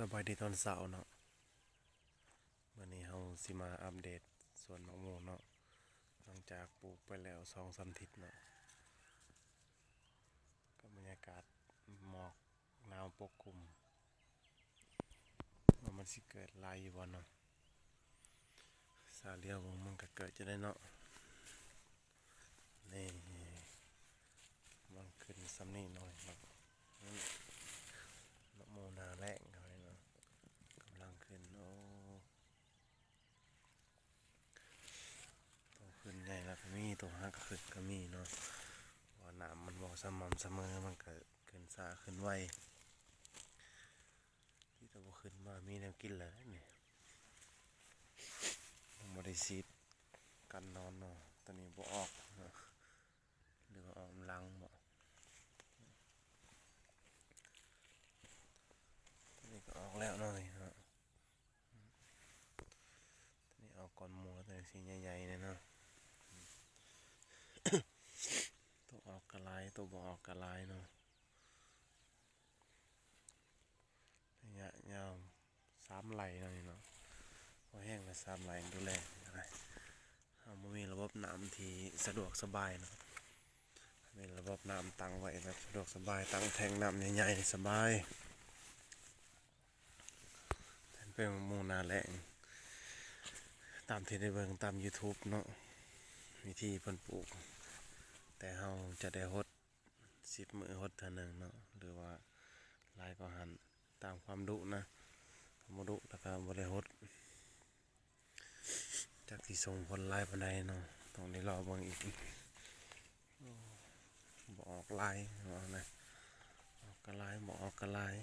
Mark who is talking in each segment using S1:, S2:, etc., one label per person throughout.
S1: สบายดีตอนเสาร์เนาะวันนี้เราสิมาอัปเดตสวนมะม่วงเนาะหลังจากปลูกไปแล้ว2-3 ทิศเนาะก็บรรยากาศหมอกหนาวปกคลุมว่ามันสิเกิดลายอยู่บ่เนาะสาเลียวมันก็เกิดจะได้เนาะนี่มันขึ้นซ้ำนี่หน่อยเนาะมะม่วงนาแรงเขาเนาะกำลังขึ้นโอ้ตัวขึ้นใหญ่แล้วก็มีตัวหักขึ้นก็มีเนาะว่าน้ำมันบ่สม่ำเสมอมันก็ขึ้นช้าขึ้นไวที่ตัวขึ้นมามีแนวกินแล้วนี่บ่ได้ซีดกันนอนเนาะตอนนี้บ่ออกเนาะหรือว่าออกลังบ่ตอนนี้ก็ออกแล้วเนาะนี่เนาะตอนนี้ออกก่อนหมูแต่สีใหญ่ๆเนี่ยเนาะตัวออกกระไรตัวบ่ออกกระไรเนาะระยะยาว3 ไร่เนาะนี่เนาะพอแห้งไป3 ไร่ดูแลอะไรมันมีระบบน้ำที่สะดวกสบายเนาะมีระบบน้ำตั้งไว้แบบสะดวกสบายตั้งแทงน้ำใหญ่ๆสบายเป็นมะม่วงนาแรงตามที่ได้เบิ่งตาม YouTube เนาะวิธีเพิ่นปลูกแต่เราจะได้ฮด10 มื้อฮดเท่านึงเนาะหรือว่าหลายก็หันตามความดุนะบ่ดุแล้วก็บ่ได้ฮดจากที่ส่งผลหลายปานใดเนาะต้องได้รอเบิ่งอีกบ่ออกลายว่านะออกกระลายบ่ออกกระลาย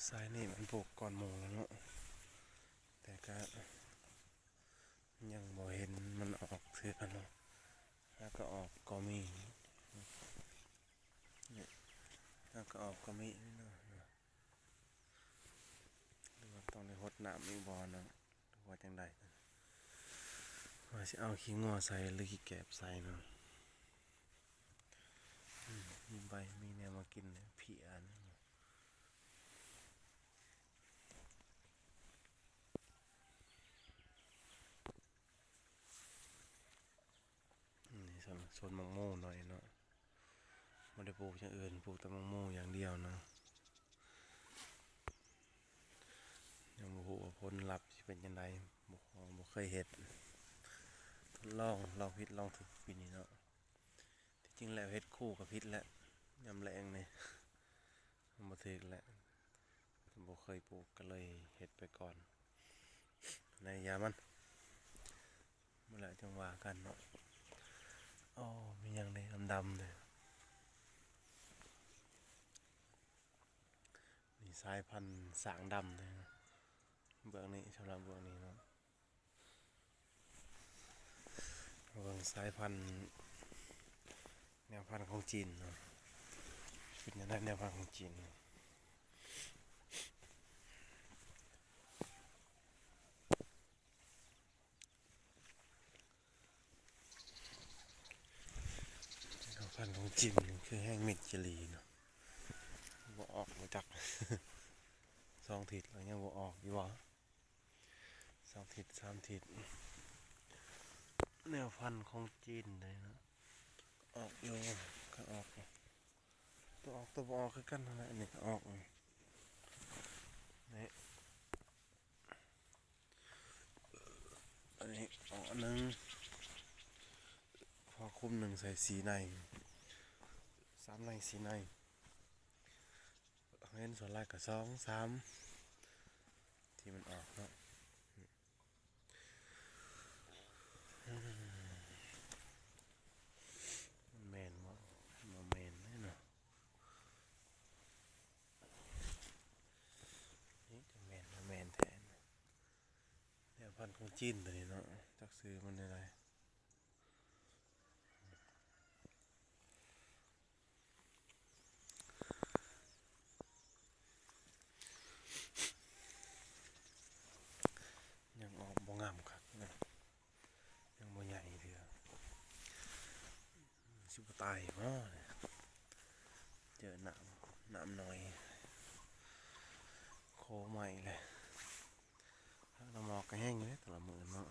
S1: สายนี่มันปลูกก่อนหมู่แล้วเนาะแต่ก็ยังบ่เห็นมันออกเทื่อเนาะแล้วก็ออกก็มีเนี่ยแล้วก็ออกก็มีเนาะหรือว่าต้องได้ฮดน้ำอีกบ่เนาะหรือว่าจังใดว่าสิเอาขี้งัวใส่หรือขี้แกบใส่เนาะมีใบมีแนวมากินเนี่ยเพียนะนี่ส่วนมะม่วงหน่อยเนาะไม่ได้ปลูกอย่างอื่นปลูกแต่มะม่วงอย่างเดียวเนาะยังบ่ฮู้ว่าผลลัพธ์สิเป็นจังไดบ่เคยเฮ็ดทดลองผิดลองถูกปีนี้เนาะที่จริงแล้วเฮ็ดคู่กับผิดแหละยามแลงนี่มันบ่ถูกแหละบ่เคยปลูกก็เลยเฮ็ดไปก่อนในยามันเมื่อไหร่จังว่ากันเนาะอ้อมีหยังนี่ดำๆเลยนี่สายพันธุ์สางดำเลยนะเบื้องนี้สำหรับเบื้องนี้เนาะเบื้องสายพันธุ์แนวพันธุ์ของจีนเนาะเป็นยังไงแนวพันธุ์ของจีนแนวพันธุ์ของจีนคือแห้งเม็ดเจลีเนาะบ่ออกมาจาก2 ทิศแล้วยังบ่ออกอยู่วะ2 ทิศ3 ทิศแนวพันธุ์ของจีนเลยเนาะออกอยู่ก็ออกตัวออกตัวบ่ออกคือกันนั่นแหละนี่ก็ออกนี่อันนี้ออกอันนึงพอคุม1ใส่สีใน3 ในสีในเห็นส่วนลายกับ2-3ที่มันออกเนาะมันแมนบ่บ่แมนแน่เนาะนี่จะแมนบ่แมนแทนแนวพันธุ์ของจีนตัวนี้เนาะจักซื้อมันได้ไร ตายมากเจอน้ำน้อยโคใหม่เลยน้ำหมอกก็แห้งอยู่เลยแต่ละมือเนาะ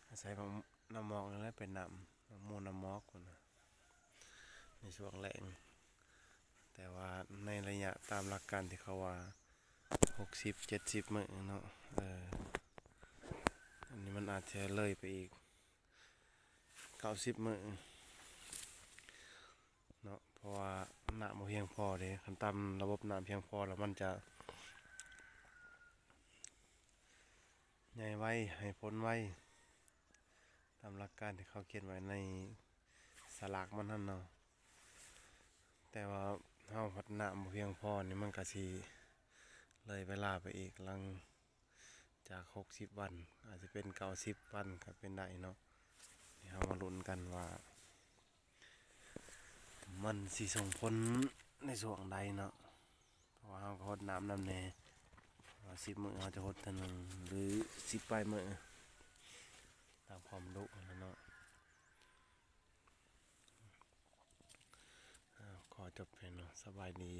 S1: อาศัยบางน้ำหมอกนั่นแหละเป็นน้ำมูลน้ำหมอกคนนะในช่วงแรงแต่ว่าในระยะตามหลักการที่เขาว่า60-70 มื้อเนาะอันนี้มันอาจจะเลยไปอีก90 มื้อเนาะเพราะว่าน้ำบ่เพียงพอเด้คันตามระบบน้ำเพียงพอแล้วมันจะใหญ่ไวให้ผลไวตามหลักการที่เขาเขียนไว้ในสลากมันนั่นเนาะแต่ว่าเฮาพัฒนาบ่เพียงพอนี่มันก็สิเลยเวลาไปอีกหลังจาก60 วันอาจจะเป็น90 วันก็เป็นได้เนาะนี่เฮามาลุ้นกันว่ามันสิส่งผลในช่วงใดเนาะเพราะว่าเฮาก็รดน้ำนำแน่ว่า10 มื้อเฮาจะรดเทื่อหนึงหรือ10 ปลายมื้อตามความรู้นั่นเนาะขอจบเพลงเนาะสบายดี